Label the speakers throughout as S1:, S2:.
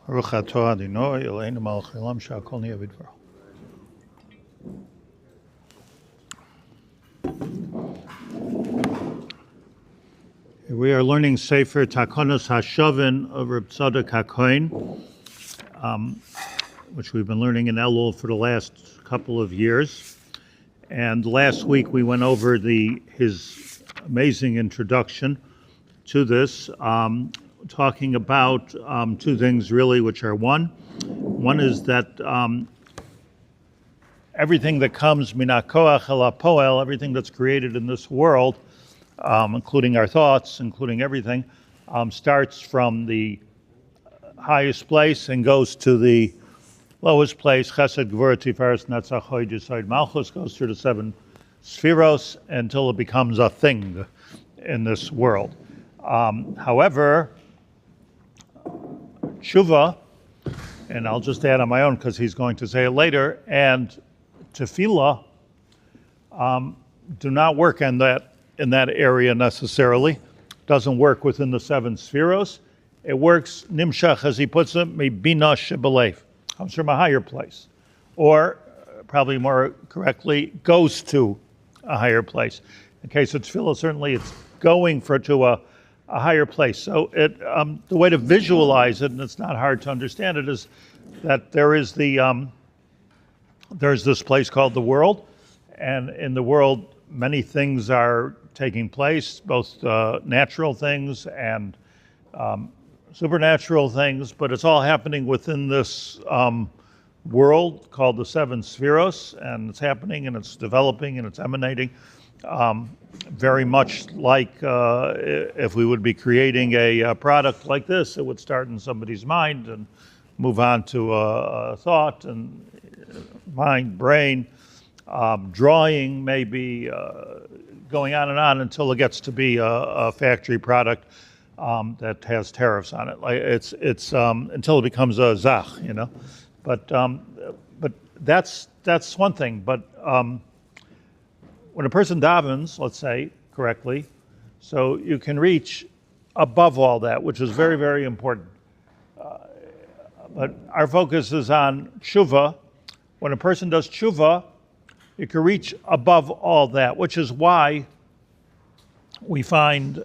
S1: Baruch atah Adonai Eloheinu melech haolam she'akol niyeh b'dvaro. We are learning Sefer Takanas Hashavin of Reb Tzadok Hakohen, which we've been learning in Elul for the last couple of years. And last week we went over his amazing introduction to this, talking about two things really, which are one is that everything that comes min hakoach el hapoel, everything that's created in this world, including our thoughts, including everything, starts from the highest place and goes to the lowest place. Chesed, Gvura, Tiferes, Netzach, Hod, Yesod, Malchus, goes through the seven spheros until it becomes a thing in this world. However, Teshuva, and I'll just add on my own because he's going to say it later, and Tefillah do not work in that area necessarily. Doesn't work within the seven spheros. It works, nimshach, as he puts it, mebina shebelev, comes from a higher place, or probably more correctly, goes to a higher place. In case of Tefillah, certainly it's going to a higher place. So the way to visualize it, and it's not hard to understand it, is that there's this place called the world, and in the world many things are taking place, both natural things and supernatural things, but it's all happening within this world called the seven spheros, and it's happening and it's developing and it's emanating. Very much like if we would be creating a product like this, it would start in somebody's mind and move on to a thought and mind, brain, drawing, maybe going on and on until it gets to be a factory product that has tariffs on it. Like it's until it becomes a zach, But that's one thing. But when a person davens, let's say correctly, so you can reach above all that, which is very, very important. But our focus is on tshuva. When a person does tshuva, you can reach above all that, which is why we find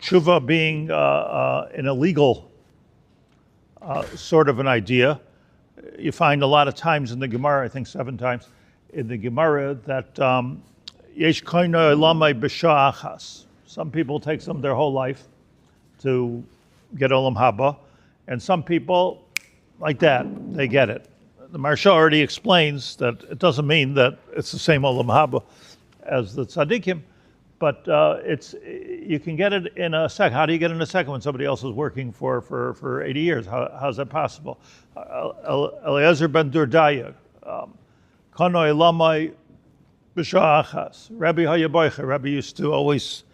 S1: tshuva being an illegal sort of an idea. You find a lot of times in the Gemara, I think 7 times, in the Gemara that yesh koina elamai b'shah achas. Some people take their whole life to get olam haba, and some people, like that, they get it. The Maharsha already explains that it doesn't mean that it's the same olam haba as the tzaddikim, but you can get it in a second. How do you get it in a second when somebody else is working for 80 years? How's that possible? Eliezer ben Durdaya, Kono elamai b'shah achas. Rabbi Hayaboicha, Rabbi used to always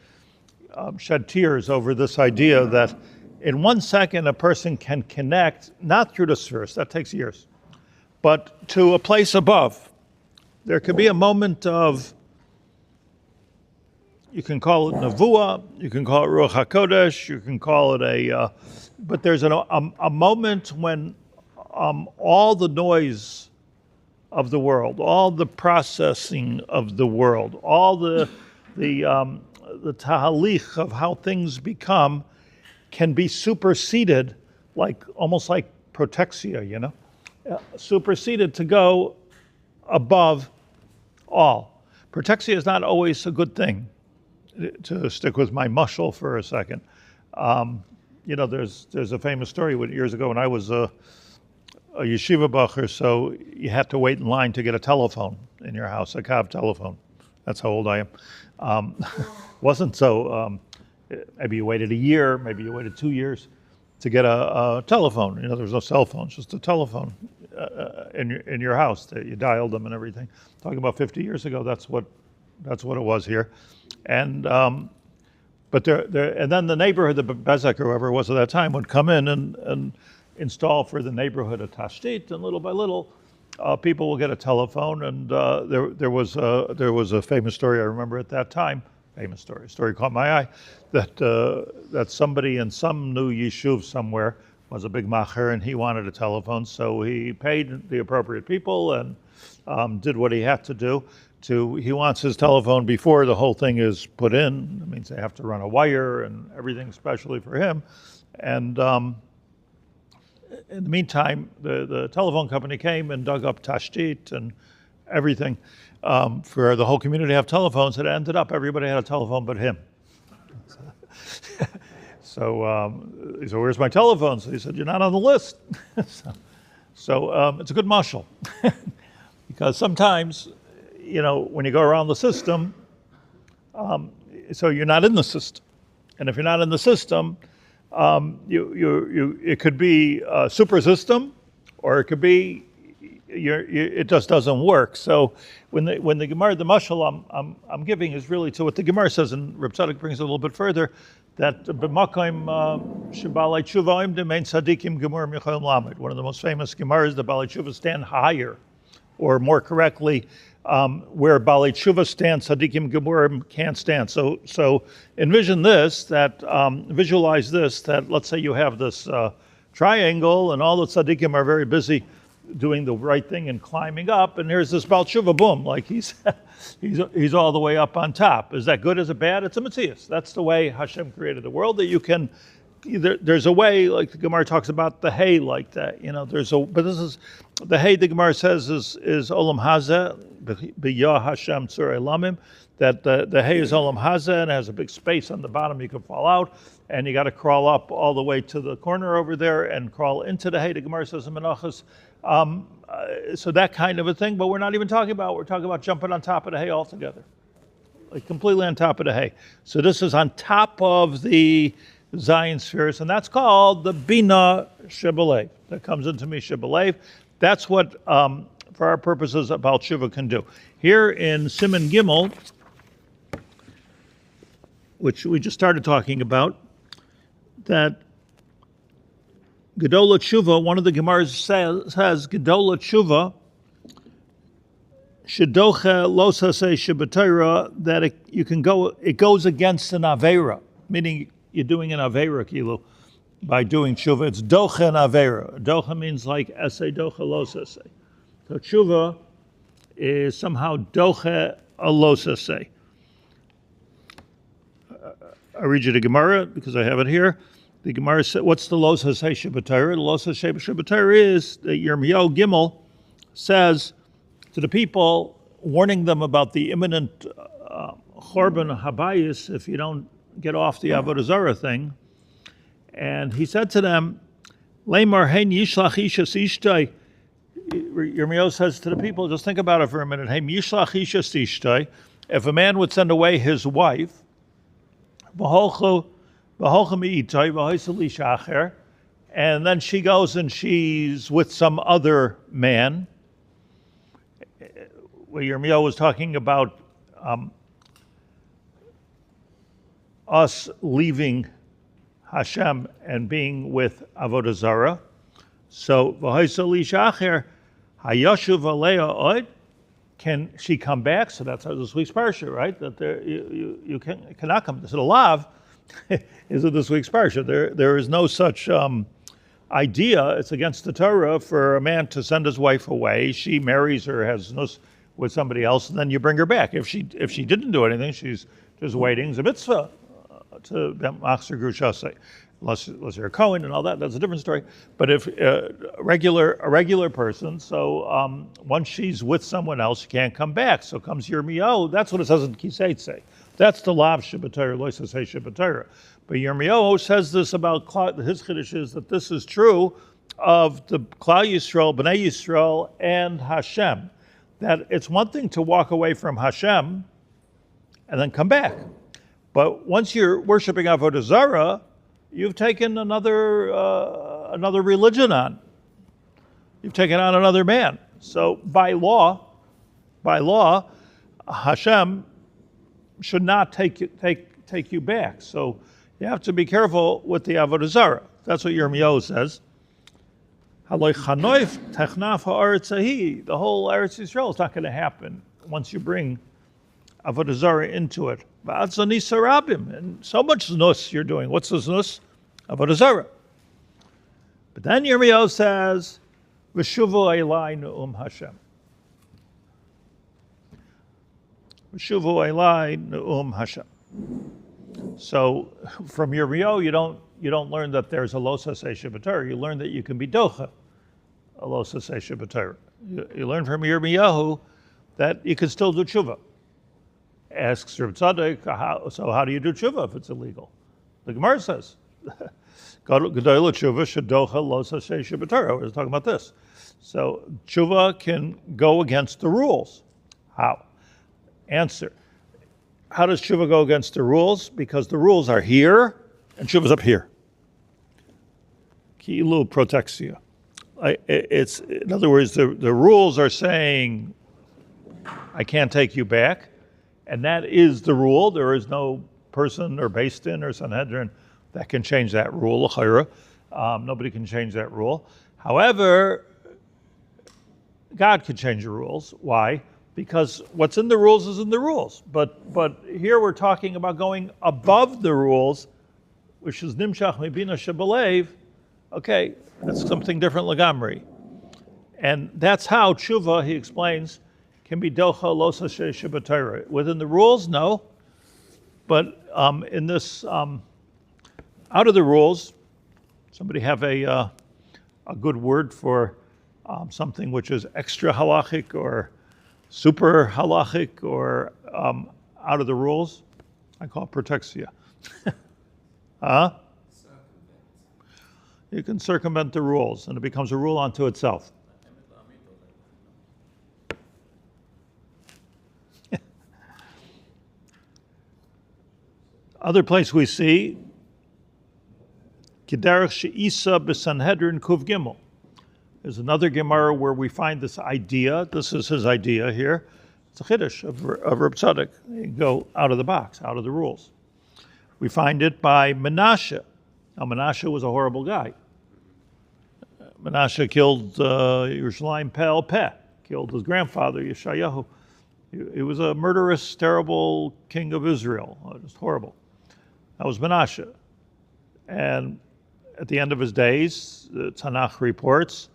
S1: shed tears over this idea that in 1 second a person can connect, not through the spheres, that takes years, but to a place above. There could be a moment of, you can call it nevuah, you can call it ruach hakodesh, you can call it but there's a moment when all the noise of the world, all the processing of the world, all the tahalich of how things become can be superseded, almost like protexia, superseded to go above all. Protexia is not always a good thing. To stick with my mushal for a second, there's a famous story years ago when I was a yeshiva bacher, so you had to wait in line to get a telephone in your house, a kav telephone. That's how old I am. Wasn't so. Maybe you waited a year, maybe you waited 2 years to get a telephone. There was no cell phones, just a telephone in your house. You dialed them and everything. Talking about 50 years ago, that's what it was here. And but and then the neighborhood, the Bezek or whoever it was at that time, would come in and install for the neighborhood a tashdit, and little by little, people will get a telephone. And there was a famous story I remember at that time. A story caught my eye, that somebody in some new yeshuv somewhere was a big macher, and he wanted a telephone, so he paid the appropriate people and did what he had to do. He wants his telephone before the whole thing is put in. That means they have to run a wire and everything specially for him. And in the meantime, the telephone company came and dug up tashdit and everything for the whole community to have telephones. It ended up everybody had a telephone but him. So he said, "Where's my telephone?" So he said, "You're not on the list." So it's a good mashal because sometimes, when you go around the system, so you're not in the system, and if you're not in the system, it could be a super system, or it could be it just doesn't work. So when the Gemara, the mashal I'm giving is really to what the Gemara says, and Reb Tzadok brings it a little bit further, that b'makom shebalei tshuva im demein tzadikim gemur michayim lamed. One of the most famous Gemaras, the balei tshuva stand higher, or more correctly, where balei tshuva stands, tzadikim gemurim can't stand. So envision this, visualize this, that let's say you have this triangle, and all the tzadikim are very busy doing the right thing and climbing up, and here's this Baal Tshuva, boom, like he's all the way up on top. Is that good? Is it bad? It's a Matthias. That's the way Hashem created the world, that you can, there's a way, like the Gemara talks about the hay like that, but this is, the hay the Gemara says is Olam Hazeh, B'yah Hashem Tzur Elamim, that the hay is Olam Hazeh and has a big space on the bottom you can fall out, and you got to crawl up all the way to the corner over there and crawl into the hay. The Gemara says in Menachos, so that kind of a thing, but we're talking about jumping on top of the hay altogether, like completely on top of the hay. So this is on top of the Zion spheres, and that's called the Bina Shebelev. That comes into me Shebelev. That's what, for our purposes, a Baal Tshuva can do. Here in Siman Gimel, which we just started talking about, that Gedola Tshuva, one of the Gemaras says Gedola Tshuva, Shedoche Losase Shabbatayra, that it goes against an Aveira, meaning you're doing an Aveira kilo by doing Tshuva. It's Doche and Aveira. Doche means like Ese Doche Losase. So Tshuva is somehow Doche Losase. I read you the Gemara because I have it here. The Gemara said, what's the Los Hasei Shabbatayra? The Los Hasei Shabbatayra is that Yirmiyahu Gimel says to the people, warning them about the imminent Chorban Habayis if you don't get off the Avodah Zarah thing. And he said to them, Leimar hein yishlach ishas ishtay. Yirmiyahu says to the people, just think about it for a minute. Hein yishlach ishas ishtay. If a man would send away his wife, and then she goes and she's with some other man. Where Yirmiyahu was talking about us leaving Hashem and being with Avodah Zarah. So can she come back? So that's this week's parsha, right? That you cannot come. So the lav is this week's parsha. There is no such idea. It's against the Torah for a man to send his wife away. She marries or has nus with somebody else, and then you bring her back. If she didn't do anything, she's just waiting. It's a mitzvah to machzer grushasei. Unless you're a Cohen and all that, that's a different story. But if a regular person, so once she's with someone else, she can't come back. So comes Yirmiyahu. That's what it says in Kiseitse. That's the lav Shabbatayra, loisas hey Shabbatayra. But Yirmiyahu says this about his chiddush is that this is true of the Klal Yisrael, Bnei Yisrael, and Hashem. That it's one thing to walk away from Hashem and then come back. But once you're worshiping Avodah Zarah, you've taken another religion on. You've taken on another man. So by law, Hashem should not take you back. So you have to be careful with the Avodah Zarah. That's what Yirmiyahu says. The whole Eretz Yisrael is not going to happen once you bring Avodah Zarah into it. And so much nus you're doing. What's this nus? Avodah Zarah. But then Yirmiyahu says, V'shuvu elai ne'um Hashem. V'shuvu elai ne'um Hashem. So from Yirmiyahu, you don't learn that there's a lo saseh b'Torah. You learn that you can be docha a lo saseh b'Torah. You learn from Yirmiyahu that you can still do tshuva. Asks Reb Tzadok, so how do you do tshuva if it's illegal? The Gemara says, Gadol tshuva shedocha lo saseh b'Torah. We're talking about this. So tshuva can go against the rules. How? Answer. How does tshuva go against the rules? Because the rules are here and tshuva's up here. Ki illuminate protects you. It's, in other words, the rules are saying, I can't take you back, and that is the rule. There is no person or Beis Din or Sanhedrin that can change that rule. Nobody can change that rule. However, God can change the rules. Why? Because what's in the rules is in the rules. But here we're talking about going above the rules, which is nimshach mibina shebalev. Okay, that's something different lagamri. And that's how tshuva, he explains, can be docha lo saseh b'Torah. Within the rules, no. But in this, out of the rules, somebody have a good word for something which is extra halachic or super halachic or out of the rules? I call it protexia. Huh? You can circumvent the rules, and it becomes a rule unto itself. Other place we see, Kiderech she'isa b'Sanhedrin kuv gimel. There's another Gemara where we find this idea. This is his idea here. It's a chiddush of Reb Tzadok. You go out of the box, out of the rules. We find it by Menashe. Now, Menashe was a horrible guy. Menashe killed Yerushalayim Peh Peh, killed his grandfather, Yeshayahu. He was a murderous, terrible king of Israel. Just horrible. That was Menashe. And at the end of his days, the Tanakh reports,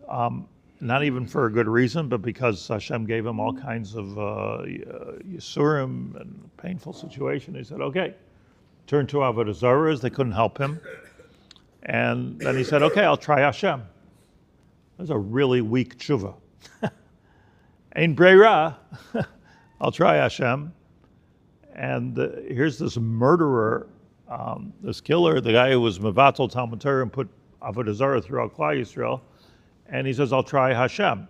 S1: not even for a good reason, but because Hashem gave him all kinds of yisurim and painful situation, he said, okay, turn to Avodah Zarahs. They couldn't help him. And then he said, okay, I'll try Hashem. That's a really weak tshuva. Ein breira, I'll try Hashem. And here's this murderer, this killer, the guy who was mevatel Talmud Torah and put Avodah Zarah throughout Klal Yisrael. And he says, I'll try Hashem.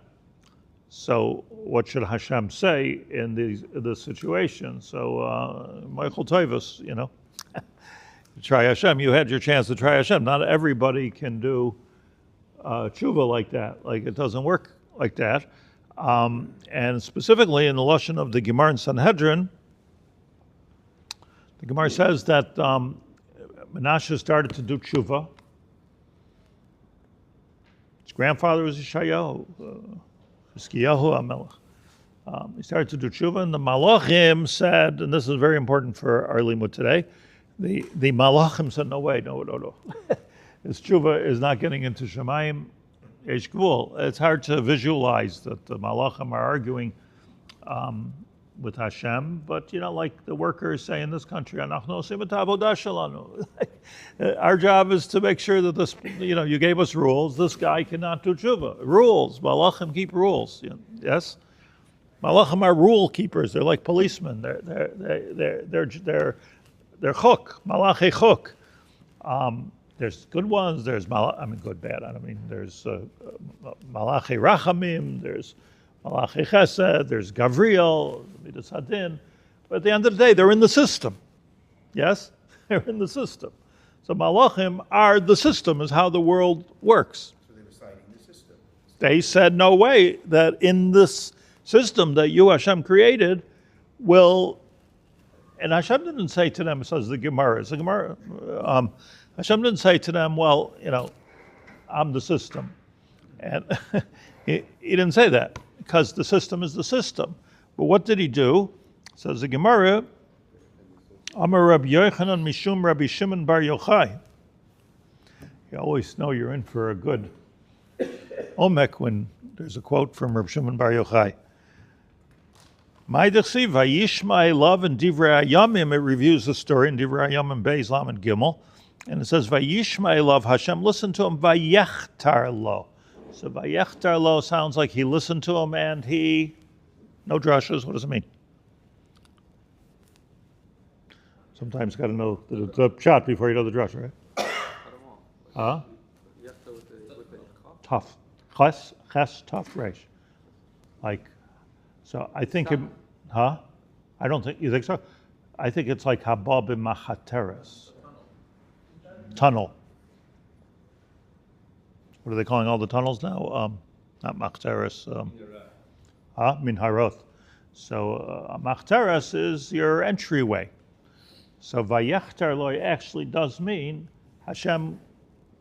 S1: So what should Hashem say in this situation? So Michael Toivus, try Hashem. You had your chance to try Hashem. Not everybody can do tshuva like that. Like, it doesn't work like that. And specifically in the lashon of the Gemara in Sanhedrin, the Gemara says that Menashe started to do tshuva. His grandfather was Yeshayahu, Hiskiyahu HaMelech. He started to do tshuva, and the Malachim said, and this is very important for our limud today, the Malachim said, no. His tshuva is not getting into Shemayim Yesh Gvul. It's hard to visualize that the Malachim are arguing with Hashem, but like the workers say in this country, our job is to make sure that this, you gave us rules. This guy cannot do tshuva. Rules. Malachim keep rules. Yes, Malachim are rule keepers. They're like policemen. They're chuk, malachi chuk. There's good ones. There's good, bad. I don't mean there's malachi rachamim. There's malachi chesed. There's Gavriel, midas hadin. But at the end of the day, they're in the system. Yes, they're in the system. So malachim are the system. Is how the world works.
S2: So they were citing the system.
S1: They said no way that in this system that you Hashem created will. And Hashem didn't say to them, says the Gemara, Hashem didn't say to them, well, I'm the system. And he didn't say that, because the system is the system. But what did he do? Says the Gemara, Amar Rabbi Yochanan Mishum Rabbi Shimon Bar Yochai. You always know you're in for a good omek when there's a quote from Reb Shimon Bar Yochai. Ma'idachsi vayishma love in Divrei Hayamim. It reviews the story in Divrei Hayamim Beis Lam and Gimel, and it says vayishma love Hashem. Listen to him vayechtar lo. So vayechtar lo sounds like he listened to him and he. No drushes. What does it mean? Sometimes got to know the shot before you know the drush, right? Huh? Tough. Ches, tough, resh. Like, so I think it, huh? I don't think, you think so? I think it's like habab machateres. Tunnel. What are they calling all the tunnels now? Not machateres. Minharoth. So machateres is your entryway. So vayechtar lo actually does mean Hashem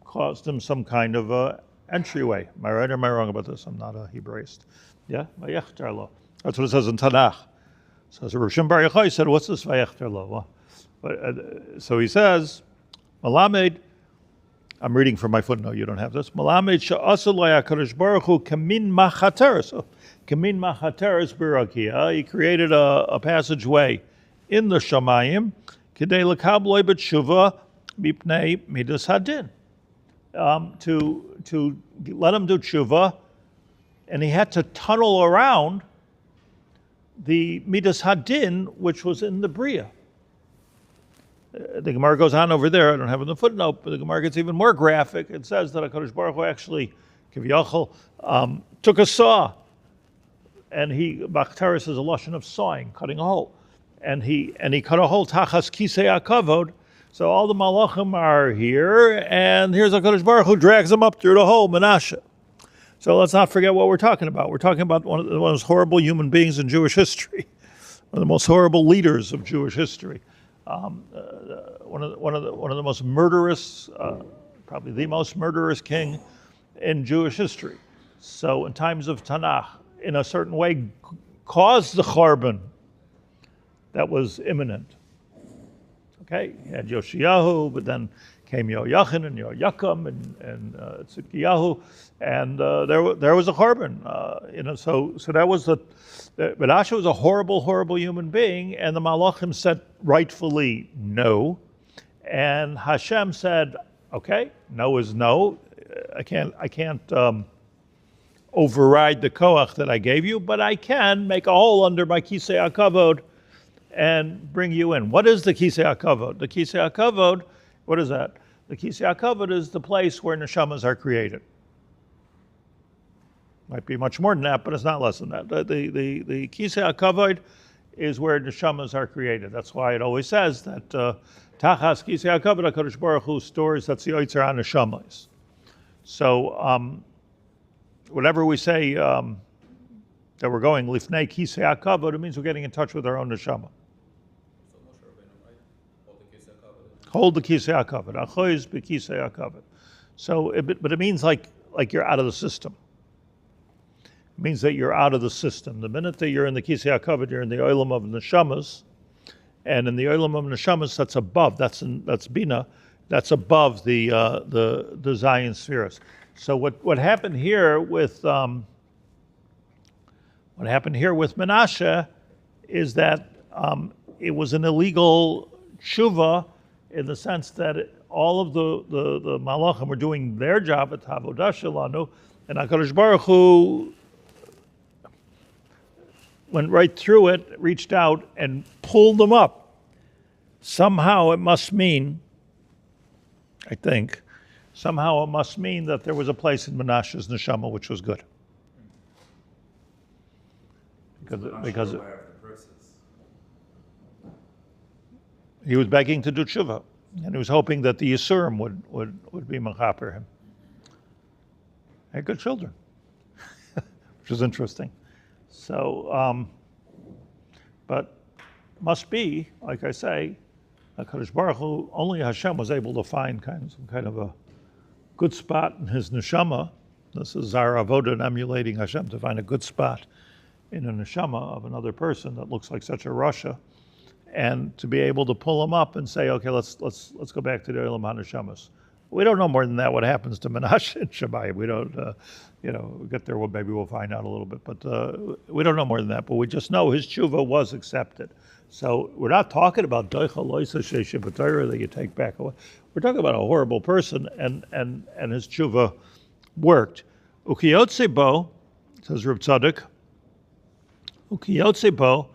S1: caused him some kind of a entryway. Am I right or am I wrong about this? I'm not a Hebraist. Yeah? Vayechtar lo. That's what it says in Tanakh. So Reb Shimon Bar Yochai said, what's this vayechtar lo? So he says, Malamed, I'm reading from my footnote, you don't have this. Malamed she'asa lo HaKadosh Baruch Hu kamin machateres. So, kamin machateres birakia. He created a passageway in the Shamayim, kidei l'kabloi b'tshuva mipnei midas hadin. To let him do tshuva, and he had to tunnel around the midas hadin, which was in the bria. The Gemara goes on over there. I don't have it in the footnote, but the Gemara gets even more graphic. It says that HaKadosh Baruch Hu actually, Kiviyachol, took a saw, and Bachtaris is a lashon of sawing, cutting a hole, and he cut a hole tachas kisei hakavod. So all the malachim are here, and here's HaKadosh Baruch Hu drags them up through the hole, Menashe. So let's not forget what we're talking about. We're talking about one of the most horrible human beings in Jewish history, one of the most horrible leaders of Jewish history. One of the most murderous, probably the most murderous king in Jewish history. So in times of Tanakh, in a certain way, caused the churban that was imminent. Okay, you had Yoshiyahu, but then came Yoyachin and Yoyakam and Tzidkiyahu, and there was a churban. So that was Menashe was a horrible human being, and the Malachim said rightfully no, and Hashem said, okay, no is no. I can't override the koach that I gave you, but I can make a hole under my kisei hakavod and bring you in. What is the kisei hakavod? The kisei hakavod, what is that? The kisei hakavod is the place where neshamas are created. Might be much more than that, but it's not less than that. The kisei hakavod is where neshamas are created. That's why it always says that tachas kisei hakavod HaKadosh Baruch Hu stores that's the oitzer on neshamas. So whenever we say that we're going lifnei kisei hakavod, it means we're getting in touch with our own neshama. Hold the kisei hakavod. Achois b'kisei hakavod. So, but it means like you're out of the system. It means that you're out of the system. The minute that you're in the kisei hakavod, you're in the olam of neshamas, and in the olam of neshamas, that's above. That's bina. That's above the Zion spheres. So what happened here with Menashe is that it was an illegal tshuva in the sense that all of the malachim were doing their job at Avodah Shelanu, and HaKadosh Baruch Hu went right through it, reached out, and pulled them up. Somehow it must mean, I think, that there was a place in Menashe's neshama which was good. Because he was begging to do tshuva, and he was hoping that the Yisurim would be mechaper him. They had good children, which is interesting. So, but must be, like I say, HaKadosh Baruch Hu, only Hashem was able to find some kind of a good spot in his neshama. This is our avodah, emulating Hashem, to find a good spot in a neshama of another person that looks like such a rasha, and to be able to pull him up and say, okay, let's go back to the Olam HaNeshamas. We don't know more than that what happens to Menashe and Shammai. We don't, we get there, well, maybe we'll find out a little bit, but we don't know more than that. But we just know his tshuva was accepted. So we're not talking about Doicha Loisa Sheshiva Torah that you take back away. We're talking about a horrible person, and his tshuva worked. Ukiyotze bo, says Reb Tzadok, Ukiyotze bo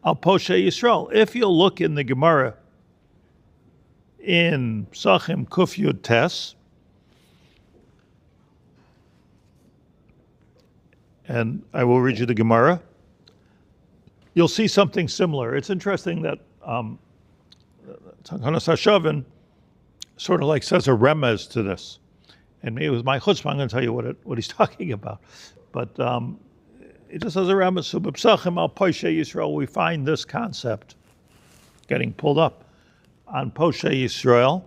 S1: al Poshe Yisrael. If you look in the Gemara in Psachim Kuf Yud Tes, and I will read you the Gemara, you'll see something similar. It's interesting that Takanas Hashavin sort of like says a remez to this. And maybe with my chutzpah, I'm going to tell you what he's talking about. But it just says a remez. So b'psachim al Poshe Yisrael, we find this concept getting pulled up on Poshe Yisrael.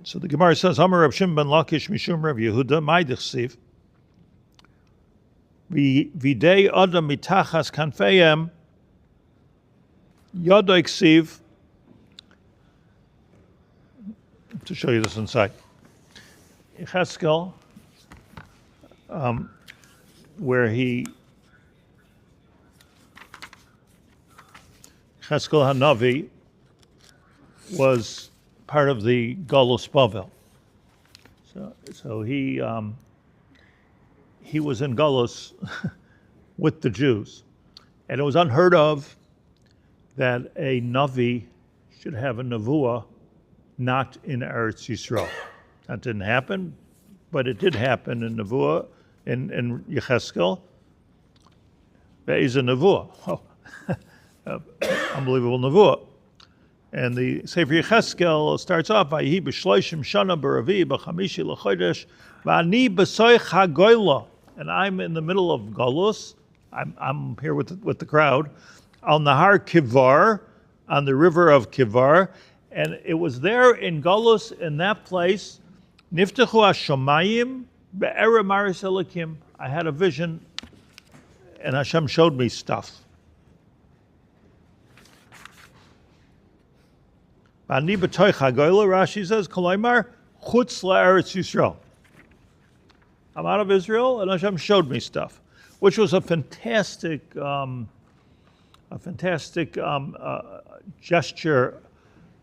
S1: So the Gemara says, Amar Reb Shimon ben Lakish mishum Reb Yehuda, my dichsiv, Videi Adam mitachas kanfeim Yodo Ksiv. To show you this inside, Yecheskel, where Yecheskel Hanavi was part of the Golus Bavel. So he was in Golus with the Jews. And it was unheard of that a Navi should have a Nevuah not in Eretz Yisrael. That didn't happen, but it did happen in Nevuah, in Yecheskel. There is a Nevuah. Oh, unbelievable Nevuah. And the Sefer Yecheskel starts off, Vayihi b'shloishim shana b'ravi b'chamishi l'chodesh v'ani b'soich hagoyla. And I'm in the middle of Golus. I'm here with the crowd. Al Nahar Kivar, on the river of Kivar. And it was there in Golus, in that place, Niftechu HaShomayim be'era maris Elokim. I had a vision, and Hashem showed me stuff. Ani b'toich hagoyla, Rashi says, Koloimar, chutz la'eretz Yisrael. I'm out of Israel, and Hashem showed me stuff, which was a fantastic gesture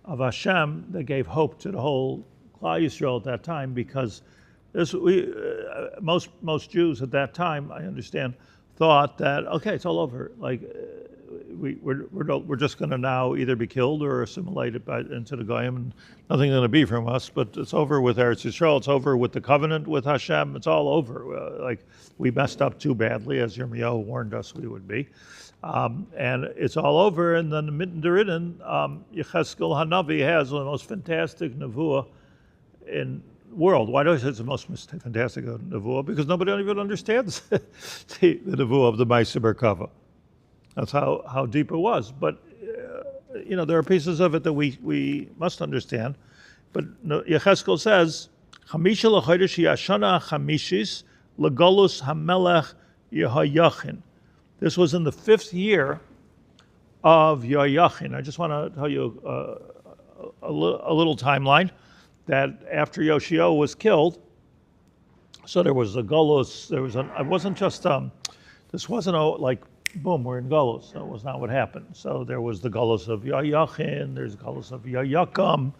S1: of Hashem that gave hope to the whole Klal Yisrael at that time, because most Jews at that time, I understand, thought that okay, it's all over. Like we're just going to now either be killed or assimilated into the Goyim, and nothing's going to be from us. But it's over with Eretz Yisrael. It's over with the covenant with Hashem. It's all over. Like we messed up too badly, as Yirmiyahu warned us we would be. And it's all over. And then mitten deriden, Yecheskel Hanavi has one of the most fantastic nevuah in the world. Why do I say it's the most fantastic nevuah? Because nobody even understands the nevuah of the Ma'aseh Merkava. That's how deep it was. But there are pieces of it that we must understand. But Yecheskel says, Chamisha l'chodesh Hashana Chamishis l'golus Hamelech Yehoyachin. This was in the 5th year of Yoyachin. I just want to tell you a little timeline, that after Yoshio was killed, so there was a Golus, it wasn't just, this wasn't like, boom, we're in Golus. That was not what happened. So there was the Golus of Yoyachin, there's the Golus of Yoyakam,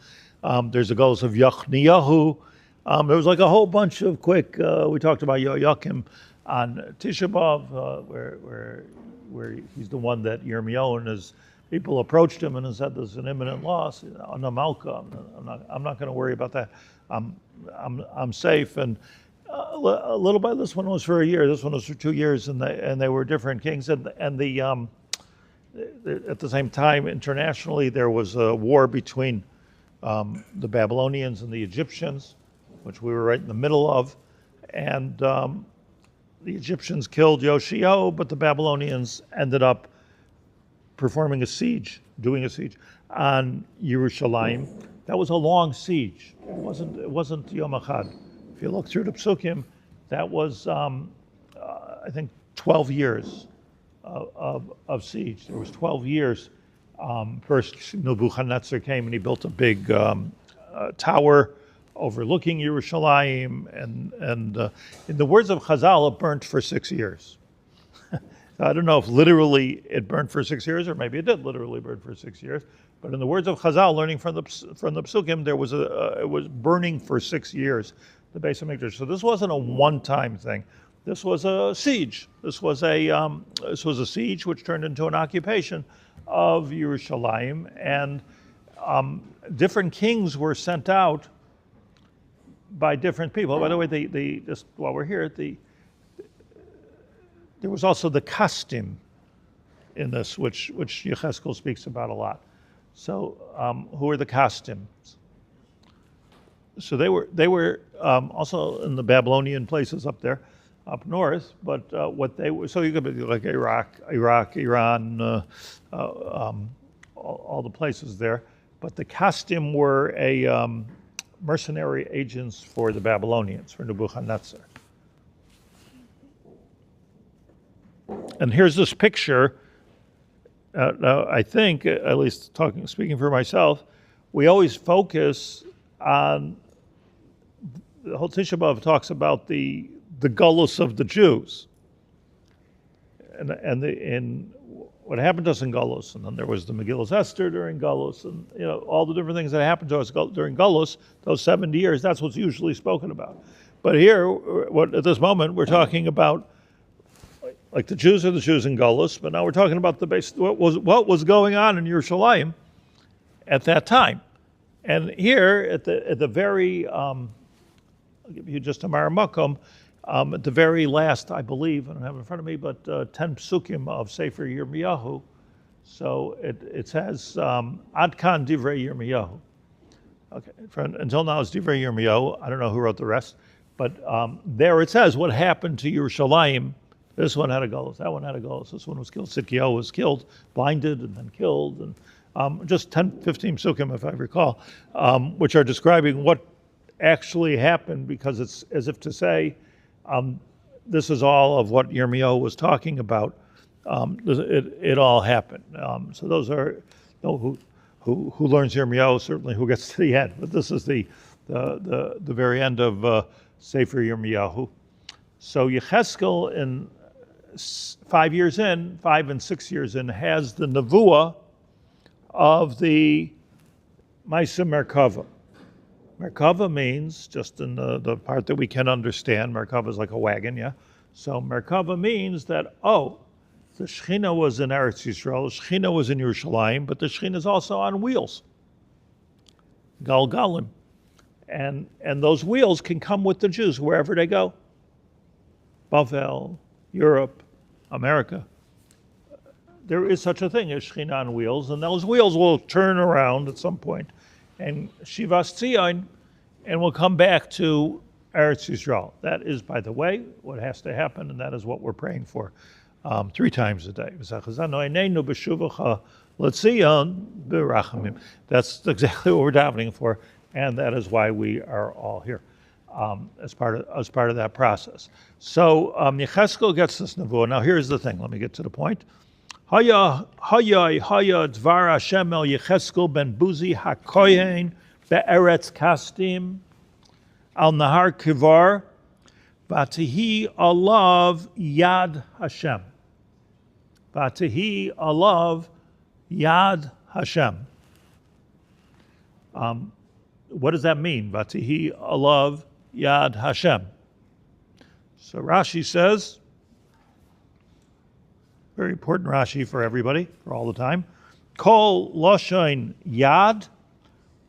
S1: there's the Golus of Yochniyahu. There was like a whole bunch of quick, we talked about Yoyakim on Tisha B'Av, where he's the one that Yirmiyahu and his people approached him and said there's an imminent loss. I'm not going to worry about that. I'm safe. And a little bit. This one was for a year. This one was for 2 years, and they were different kings. And at the same time, internationally, there was a war between the Babylonians and the Egyptians, which we were right in the middle of, and the Egyptians killed Yoshio, but the Babylonians ended up doing a siege on Yerushalayim. That was a long siege. It wasn't Yom Echad. If you look through the Psukim, that was I think 12 years of siege. There was 12 years. First Nebuchadnezzar came and he built a big tower overlooking Yerushalayim, and in the words of Chazal, it burnt for 6 years. I don't know if literally it burned for 6 years, or maybe it did literally burn for 6 years. But in the words of Chazal, learning from the Psukim, it was burning for 6 years, the Beit Shemesh. So this wasn't a one-time thing. This was a siege. This was a siege which turned into an occupation of Yerushalayim, and different kings were sent out by different people. By the way, just while we're here, there was also the costume in this, which Yechezkel speaks about a lot. So, who are the costumes? So they were also in the Babylonian places up there, up north. But what they were, so you could be like Iraq, Iran, all the places there. But the costume were mercenary agents for the Babylonians, for Nebuchadnezzar. And here's this picture. Now, I think, at least speaking for myself, we always focus on, the whole Tisha B'Av talks about the gullus of the Jews, and what happened to us in Gullus, and then there was the Megillas Esther during Gullus, and all the different things that happened to us during Gullus, those 70 years. That's what's usually spoken about. But here, at this moment, we're talking about, like, the Jews are the Jews in Gullus, but now we're talking about what was going on in Yerushalayim at that time. And here, at the very, I'll give you just a Maramakum, at the very last, I believe, I don't have it in front of me, but 10 psukim of Sefer Yirmiyahu. So it says, Ad Kan Divrei Yirmiyahu. Okay, until now it's Divrei Yirmiyahu. I don't know who wrote the rest, but there it says what happened to Yerushalayim. This one had a gullus, that one had a gullus, this one was killed. Sidkiyahu was killed, blinded, and then killed. And just 10, 15 psukim, if I recall, which are describing what actually happened, because it's as if to say, this is all of what Yirmiyahu was talking about. It all happened. So those are who learns Yirmiyahu, certainly who gets to the end. But this is the very end of Sefer Yirmiyahu. So Yechezkel, in 5 and 6 years in, has the nevuah of the Maisa Merkava. Merkava means, just in the part that we can understand, Merkava is like a wagon, yeah? So Merkava means that, the Shechina was in Eretz Yisrael, the Shechina was in Yerushalayim, but the Shechina is also on wheels, Galgalim. And those wheels can come with the Jews wherever they go. Bavel, Europe, America. There is such a thing as Shechina on wheels, and those wheels will turn around at some point and Shivas Tzion, and we'll come back to Eretz Yisrael. That is, by the way, what has to happen, and that is what we're praying for 3 times a day. That's exactly what we're davening for, and that is why we are all here as part of that process. So Yechezkel gets this nevuah. Now here's the thing. Let me get to the point. Haya dvar Hashem el Yechezkel ben Buzi Hakohen be'eretz kastim al nahar kivar v'atihi alav yad Hashem. V'atihi alav yad Hashem. What does that mean? V'atihi alav yad Hashem. So Rashi says, very important Rashi for everybody, for all the time. Kol loshain yad.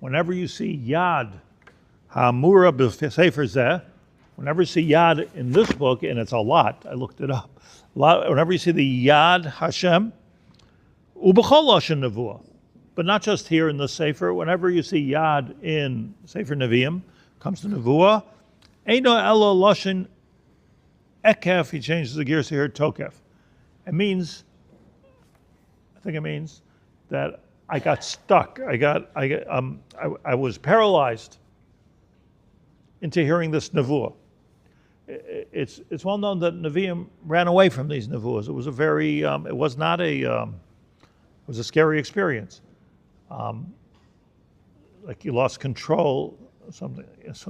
S1: Whenever you see yad, ha'amura b'sefer zeh. Whenever you see yad in this book, and it's a lot, I looked it up. Whenever you see the yad Hashem, ubechol loshain nevuah. But not just here in the sefer. Whenever you see yad in Sefer Nevi'im, comes to nevuah. Eino elo loshain ekef. He changes the gears here. Tokef. I think it means that I got stuck. I was paralyzed into hearing this nevuah. It's well known that Nevi'im ran away from these nevuahs. It was it was a scary experience. like you lost control. So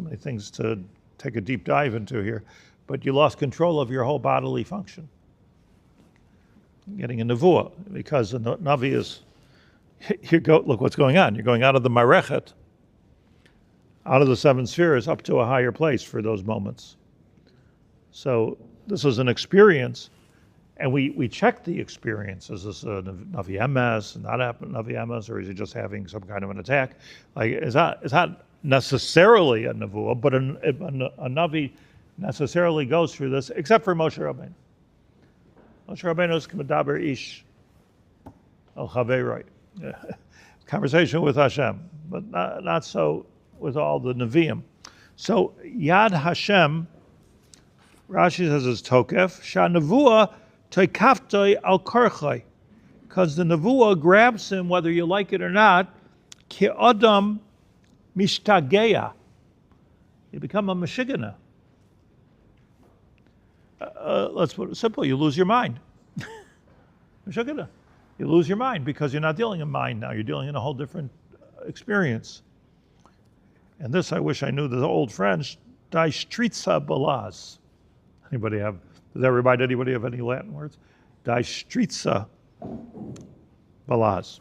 S1: many things to take a deep dive into here, but you lost control of your whole bodily function. Getting a nevuah, because the navi is, look what's going on. You're going out of the marechet, out of the seven spheres, up to a higher place for those moments. So this is an experience, and we check the experience. Is this a navi emes, not a navi emes, or is he just having some kind of an attack? Like, it's not necessarily a nevuah, but a navi necessarily goes through this, except for Moshe Rabbeinu. Moshe Rabbeinu is k'medaber ish al chaveroi, conversation with Hashem, but not so with all the Nevi'im. So Yad Hashem, Rashi says is tokef, sha nevuah toikaftoi al korchoi, because the nevuah grabs him whether you like it or not, ki adam mishtageya. You become a meshigana. Let's put it simple, you lose your mind. Meshigana. You lose your mind because you're not dealing in mind now, you're dealing in a whole different experience. And this, I wish I knew the old French, die stritza balaz. Anybody have any Latin words? Die stritza balaz.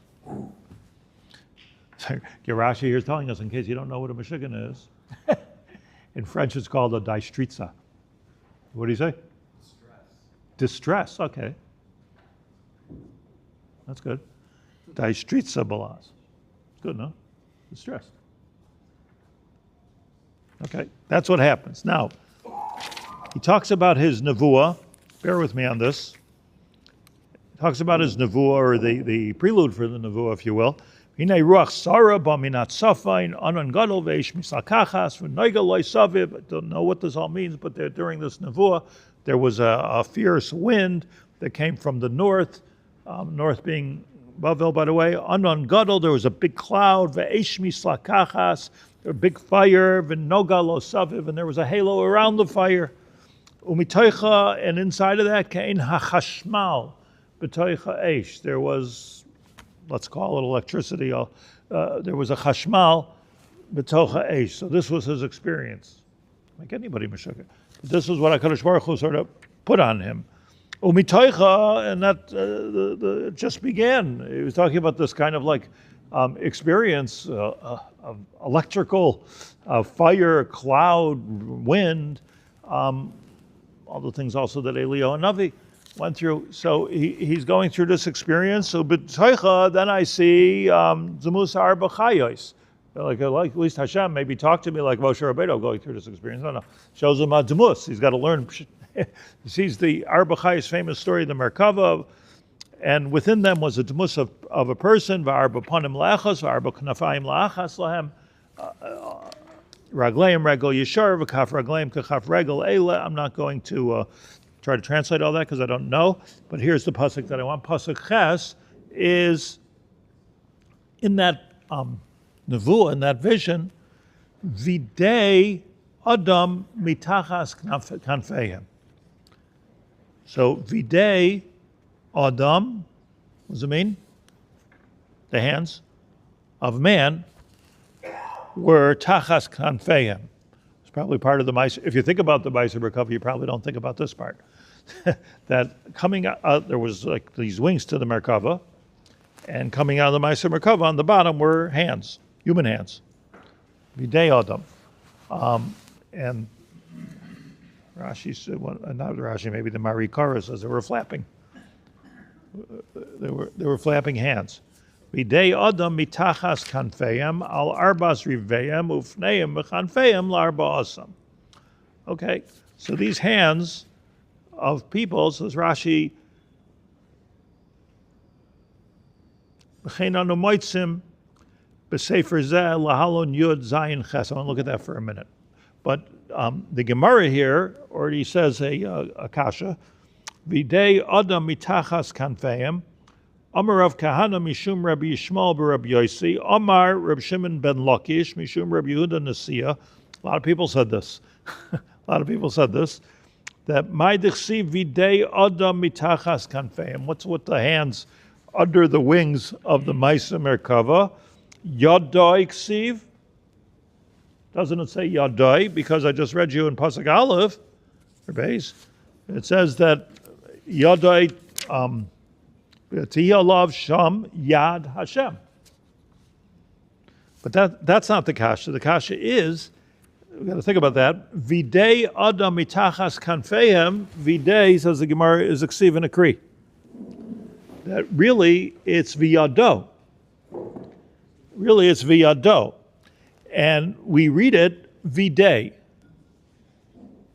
S1: So, Rashi here is telling us, in case you don't know what a meshigana is, in French it's called a die stritza. What do you say? Distress, okay. That's good. Die stritza balaz. Good, no? Distressed. Okay, that's what happens. Now, he talks about his nevuah. Bear with me on this. He talks about his nevuah, or the prelude for the nevuah, if you will. Hinei ruach sara b'minat safain anan gadol veish misalkachas v'noiga loy saviv. I don't know what this all means, but during this nevuah, there was a fierce wind that came from the north, north being Bavel, by the way. Anan gadol, there was a big cloud, v'eish misalkachas, a big fire, v'noga lo saviv, and there was a halo around the fire. Umitoicha, and inside of that, kain hachashmal, b'toicha eish. There was, let's call it electricity. There was a chashmal, b'toicha eish. So this was his experience. Make anybody meshugah. This is what HaKadosh Baruch Hu sort of put on him. Umitoicha, and that it just began. He was talking about this kind of like experience of electrical, fire, cloud, wind, all the things also that Eliyahu Navi went through. So he's going through this experience. So b'toicha, then I see the Mussar b'chayos. Like at least Hashem maybe talked to me like Moshe Rabbeinu going through this experience. No. Shows him a demus. He's got to learn. He sees the Arba Chayos famous story of the Merkava, and within them was a demus of a person, v'arba panim la'achas, v'arba knafayim la'achas lahem, ragleim regel yishar, v'kaf ragleim kachaf regel eila. I'm not going to try to translate all that because I don't know, but here's the pasuk that I want. Pasuk ches is in that nevuah, in that vision, videi adam mitachas kanfeim. So videi adam, what does it mean? The hands of man were tachas kanfeim. It's probably part of the Mosaica. If you think about the Mosaica recovery, you probably don't think about this part. That coming out, there was like these wings to the Merkava, and coming out of the Mosaica Merkava on the bottom were hands, human hands. Videi adam. And Rashi said, well, not Rashi, maybe the Marikara says they were flapping. They were flapping hands. Videi adam mitachas kanfeim al arbas riveim ufneim mechanfeim larba asam. Okay, so these hands of people, says Rashi, b'chein anu moitzim b'sefer zeh lahalon yud zayin ches. I want to look at that for a minute. But the Gemara here already says a kasha. Videi adam mitachas kanfeim. Amar Rav Kahana mishum Rabbi Yishmael b'Rabbi Yossi. Amar Reb Shimon ben Lakish mishum Rabbi Yehuda Nasiya. A lot of people said this. That my dichsi videi adam mitachas kanfeim. What's with the hands under the wings of the Mosaica Merkava? Yadai ksiv. Doesn't it say Yadai? Because I just read you in Pasuk Aleph, or base, it says that Yadai Tiyalav Sham Yad Hashem. But that's not the kasha. The kasha is, we've got to think about that. Videi Adam mitachas kanfehem. Videi, says the Gemara, is a ksiv and a kri. That really it's viyado. Really it's viyado. And we read it videi.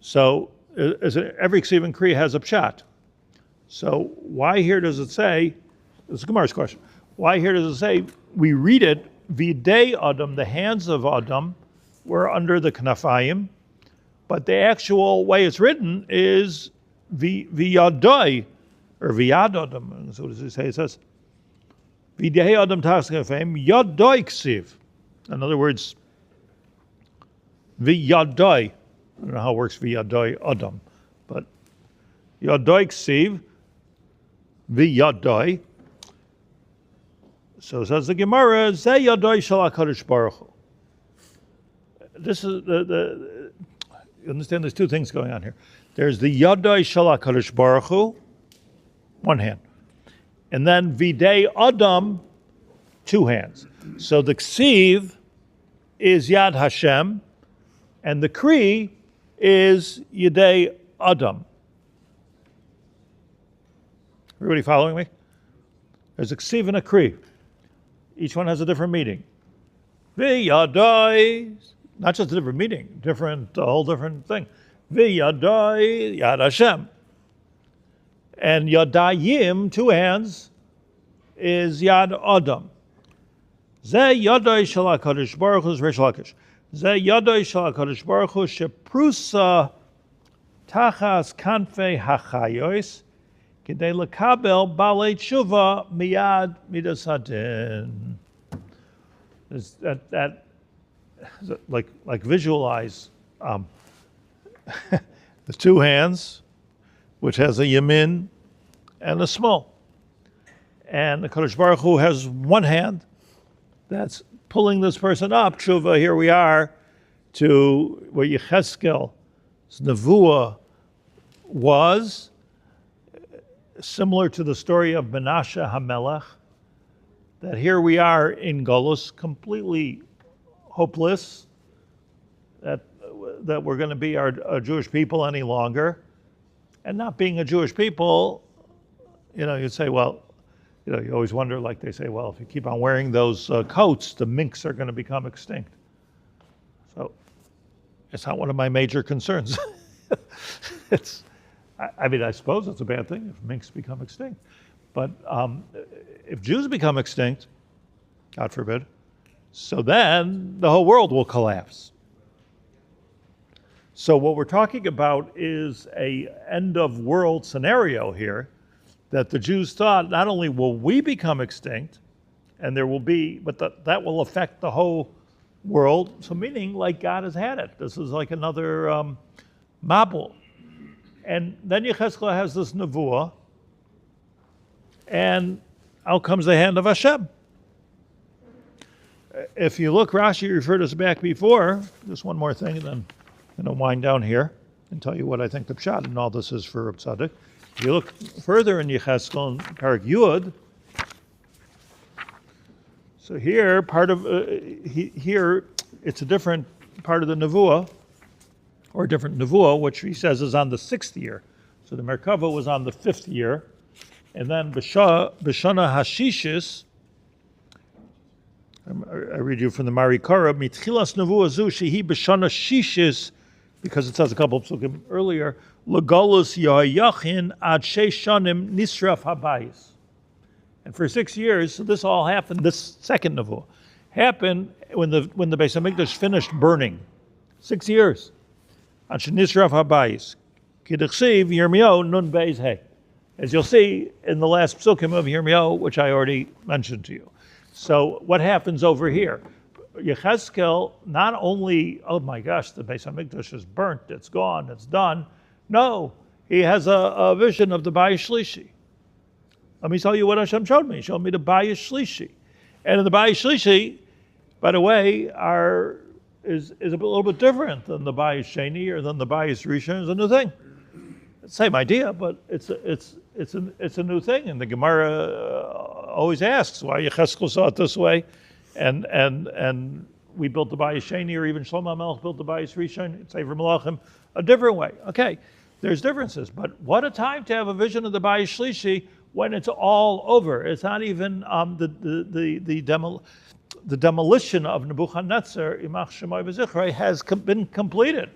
S1: So every ksiv and kri has a pshat. So why here does it say, this is Gemara's question, why here does it say, we read it, videi Adam, the hands of Adam were under the knafayim, but the actual way it's written is viyadai, or viyad Adam. So what does it say? It says, videi Adam tachas knafayim, yadai ksiv. In other words, viyadai. I don't know how it works viyadai Adam, but yadai ksiv, v'yadai. So says the Gemara, Zeh yadai shel HaKadosh Baruch Hu. This is you understand there's two things going on here. There's the yadai shel HaKadosh Baruch Hu, one hand, and then videi Adam, two hands. So the ksiv is Yad Hashem, and the kri is Yadei Adam. Everybody following me? There's a ksiv and a kri. Each one has a different meaning. V'yadai, not just a different meaning, a whole different thing. V'yadai, Yad Hashem. And Yadayim, two hands, is Yad Adam. Zeh yadai shel HaKadosh Baruch Hu, Reish Lakish. Zeh yadai shel HaKadosh Baruch Hu, sheprusa tachas kanfei hachayos, Kidei lekabel balei teshuva miyad midas hadin. That like visualize the two hands, which has a yamin and a small, and the Kadosh Baruch Hu has one hand that's pulling this person up. Teshuva, here we are, to where Yecheskel's nevuah was. Similar to the story of Menashe HaMelech, that here we are in Golus, completely hopeless, that we're going to be a Jewish people any longer. And not being a Jewish people, you'd say, well, you always wonder, like they say, well, if you keep on wearing those coats, the minks are going to become extinct. So it's not one of my major concerns. I suppose it's a bad thing if minks become extinct. But if Jews become extinct, God forbid, so then the whole world will collapse. So what we're talking about is a end of world scenario here, that the Jews thought not only will we become extinct, and there will be, but that will affect the whole world. So meaning like God has had it. This is like another Mabul. And then Yecheskel has this nevuah, and out comes the hand of Hashem. If you look, Rashi referred us back before, just one more thing, and then I'm going to wind down here and tell you what I think the pshat in all this is for Reb Tzadok. If you look further in Yecheskel, in Parak Yud, so here, here it's a different part of the nevuah, or a different nevuah, which he says is on the 6th year. So the Merkava was on the 5th year. And then B'shana Hashishis, I read you from the Marikara, Mitchilas nevuah zu shehi B'shana Shishis, because it says a couple of psukim earlier, L'galus yahayachin ad sheishanim nisraf habayis. And for 6 years, so this all happened, this second nevuah, happened when the Beit Hamikdash finished burning. 6 years. As you'll see in the last psukim of Yirmiyahu, which I already mentioned to you. So what happens over here? Yecheskel not only, oh my gosh, the Beit HaMikdash is burnt, it's gone, it's done. No, he has a vision of the Bayis Shlishi. Let me tell you what Hashem showed me. He showed me the Bayis Shlishi. And in the Bayis Shlishi, by the way, are is a little bit different than the Bayis Sheni or than the Bayis Rishon. Is a new thing. Same idea, but it's a new thing. And the Gemara always asks why Yecheskel saw it this way, and we built the Bayis Sheni, or even Shlomo HaMelech built the Bayis Rishon, Sefer Melachim, a different way. Okay, there's differences, but what a time to have a vision of the Bayis Shlishi when it's all over. It's not even the demolition of Nebuchadnezzar, Imach Shemai V'Zichrei, has been completed.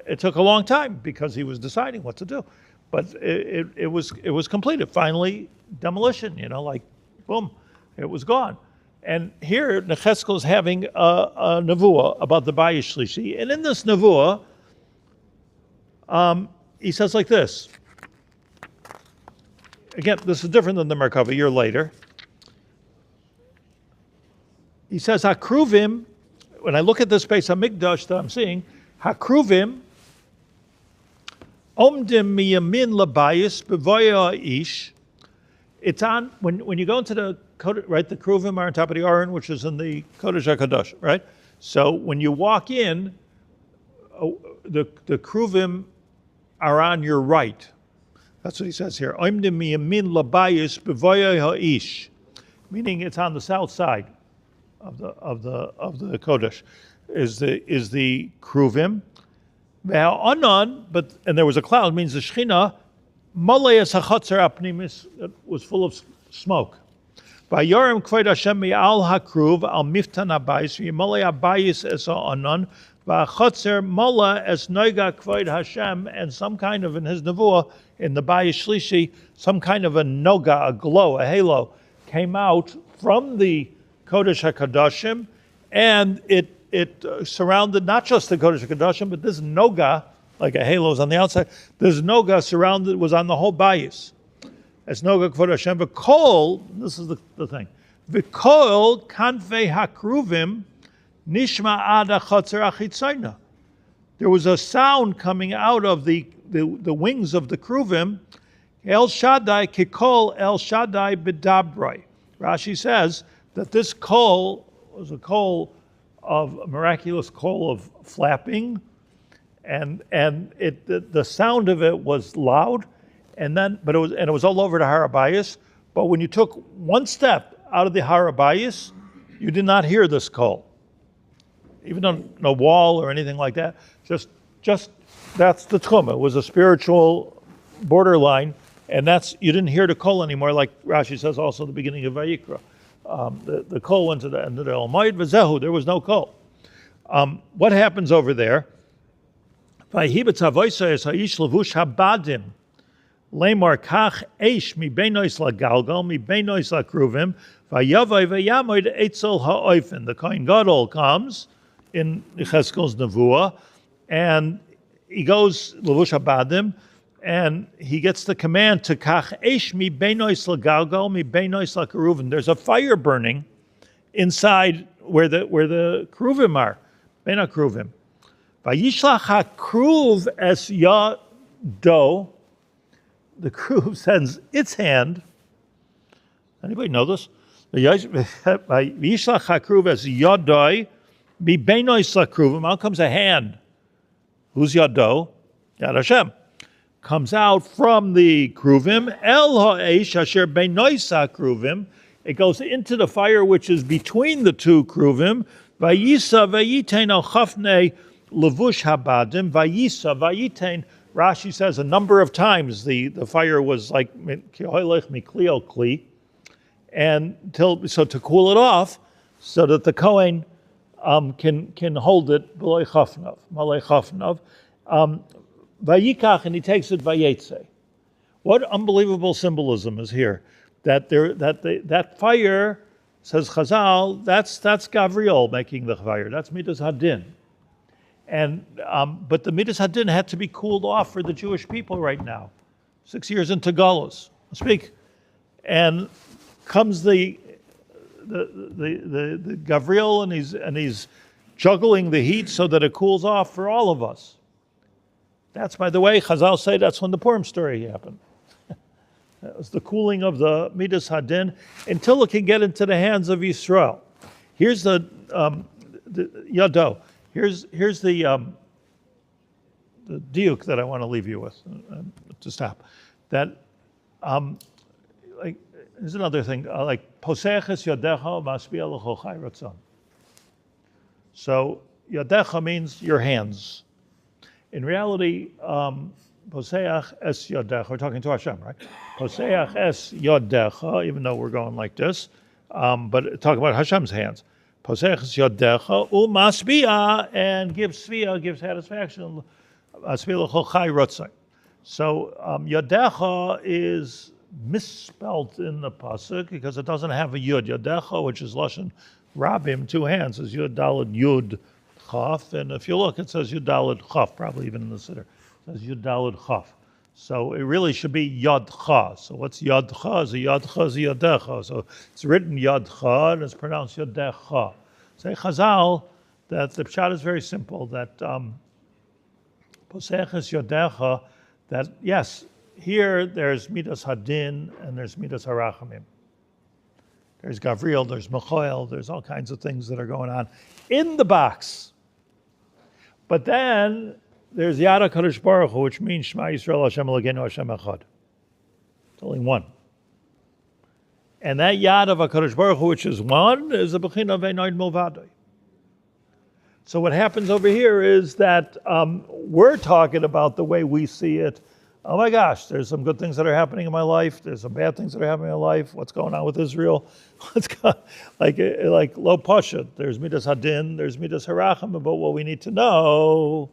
S1: It took a long time because he was deciding what to do, but it was completed. Finally, demolition. Like boom, it was gone. And here Necheskel is having a nevuah about the Bayis Shlishi, and in this nevuah, he says like this. Again, this is different than the Merkava a year later. He says, Hakruvim, when I look at this Beis HaMikdash that I'm seeing, Hakruvim, Omdim miyamin labayis b'voya ish. It's on, when you go into the, right, the Kruvim are on top of the Aron, which is in the Kodesh HaKadosh, right? So when you walk in, the Kruvim are on your right. That's what he says here. Omdim miyamin labayis b'voya ish. Meaning it's on the south side of the Kodesh, is the Kruvim. And there was a cloud, means the Shechina, Moleas HaChotzer Apnimis, was full of smoke. Vayorim Kvod Hashem mi'al hakruv al miftan habayis v'yimolei habayis es ha'anon v'achotzer mola es noiga Kvod Hashem, and some kind of, in his nevuah, in the Bayis Shlishi, some kind of a noga, a glow, a halo, came out from the Kodesh HaKadoshim, and it surrounded not just the Kodesh HaKadoshim, but this noga, like a halo is on the outside, this noga surrounded, was on the whole bayis. As noga Kvod Hashem, v'kol, this is the thing, v'kol kanfei hakruvim nishma ad hachotzer achitzayna. There was a sound coming out of the wings of the kruvim, El Shaddai kikol El Shaddai b'dabroi. Rashi says that this kol was a miraculous kol of flapping, and the sound of it was loud, but it was all over the Har HaBayis. But when you took one step out of the Har HaBayis, you did not hear this kol, even on no wall or anything like that. Just that's the tchum. It was a spiritual borderline, and you didn't hear the kol anymore, like Rashi says also at the beginning of Vayikra. The kol went to the end of the Elmoid v'zehu. There was no kol. What happens over there? Vayhibetz havoisa es ha'ish levush habadim lemar kach eish mi beinois lagalgal mi beinois lakruvim vayavai vayamoid etzel ha'oifen. The Kohen Gadol comes in Cheskel's nevuah, and he goes levush habadim, and he gets the command to kach eish mi beinois lagalgal mi beinois lakruvim. There's a fire burning inside where the kruvim are, ben kruvim. Vayishlach hakruv es yado. The kruv sends its hand. Anybody know this? Vayishlach hakruv es yadoi mi beinois lakruvim. Out comes a hand. Who's yado? Yad Hashem. Comes out from the kruvim, el ha'esh asher beinois kruvim. It goes into the fire which is between the two kruvim. Vayisa vayitein al chafnei levush habadim. Vayisa vayitein. Rashi says a number of times the fire was like kihoilech miklio kli, and so to cool it off, so that the Kohen can hold it malei chafnav. Vayikach, and he takes it vayetze. What unbelievable symbolism is here? That fire, says Chazal, that's Gavriel making the fire. That's Midas Hadin. And but the Midas Hadin had to be cooled off for the Jewish people right now. 6 years into Galus, speak, and comes the Gavriel, and he's juggling the heat so that it cools off for all of us. That's, by the way, Chazal say that's when the Purim story happened. That was the cooling of the Midas Hadin until it can get into the hands of Yisrael. Here's the yado. Here's the diuk that I want to leave you with to stop. That like here's another thing. Like poseches yadecha maspia l'chol chai ratzon. So yadecha means your hands. In reality, poseach es yadecha. We're talking to Hashem, right? Poseach es yadecha. Even though we're going like this, but talk about Hashem's hands. Poseach es yadecha u'maspia, and gives satisfaction. So Yadecha is misspelt in the pasuk because it doesn't have a yud. Yadecha, which is lashon rabim, two hands, is yud daled yud chaf, and if you look, it says yud daled chaf, probably even in the siddur. It says yud daled chaf. So it really should be yadcha. So what's yadcha? Is a yadcha is a yadecha. So it's written yadcha and it's pronounced yadecha. Say Chazal that the pshat is very simple. That Poseches Yodecha, that yes, here there's Midas Hadin and there's Midas Harachamim. There's Gavriel, there's Mechoel, there's all kinds of things that are going on in the box. But then there's Yad HaKadosh Baruch Hu, which means Shema Yisrael Hashem Elokeinu Hashem Echad. It's only one. And that Yad of HaKadosh Baruch Hu, which is one, is a Bechina Ve'noid Milvadoi. So what happens over here is that we're talking about the way we see it. Oh my gosh, there's some good things that are happening in my life. There's some bad things that are happening in my life. What's going on with Israel? What's going like Lo Pashat. There's Midas Hadin, there's Midas Harachim. But what we need to know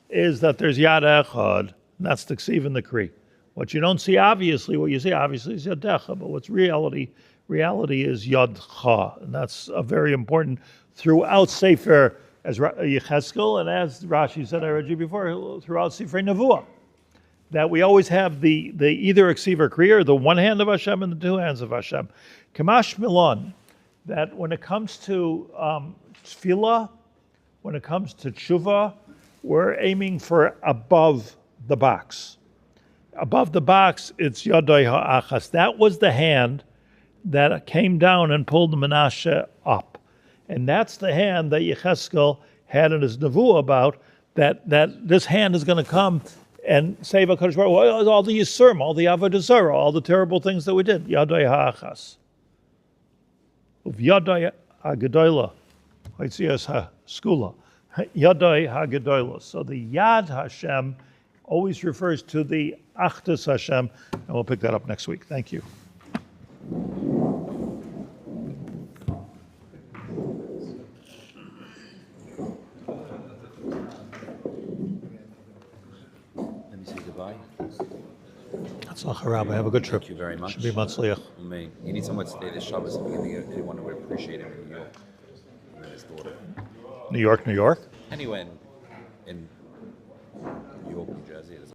S1: is that there's Yad Echad, and that's the Ksiv and the Kri. What you don't see obviously, what you see obviously is Yadecha, but what's reality is Yadcha. And that's a very important throughout Sefer as Yecheskel, and as Rashi said, I read you before, throughout Sifrei Nevuah, that we always have the either Ksiv or Kri, or the one hand of Hashem and the two hands of Hashem. Kamash Milon, that when it comes to Tefillah, when it comes to Teshuva, we're aiming for above the box. Above the box, it's Yadai Ha'achas. That was the hand that came down and pulled the Menashe up. And that's the hand that Yecheskel had in his nevuah about, that this hand is going to come and save HaKadosh Baruch Hu, all the Yisurim, all the Avodah Zarah, all the terrible things that we did. Yadai ha'achas. Yadai ha'gedola. Hoitzias ha'skula. Yadai ha'gedola. So the Yad Hashem always refers to the Achdus Hashem, and we'll pick that up next week. Thank you. Rabbi, have a good trip.
S2: Thank you very much.
S1: Should be Matzliach.
S2: You need somewhere to stay this Shabbos. Anyone who would appreciate it in New York. And his daughter.
S1: New York?
S2: Anywhere in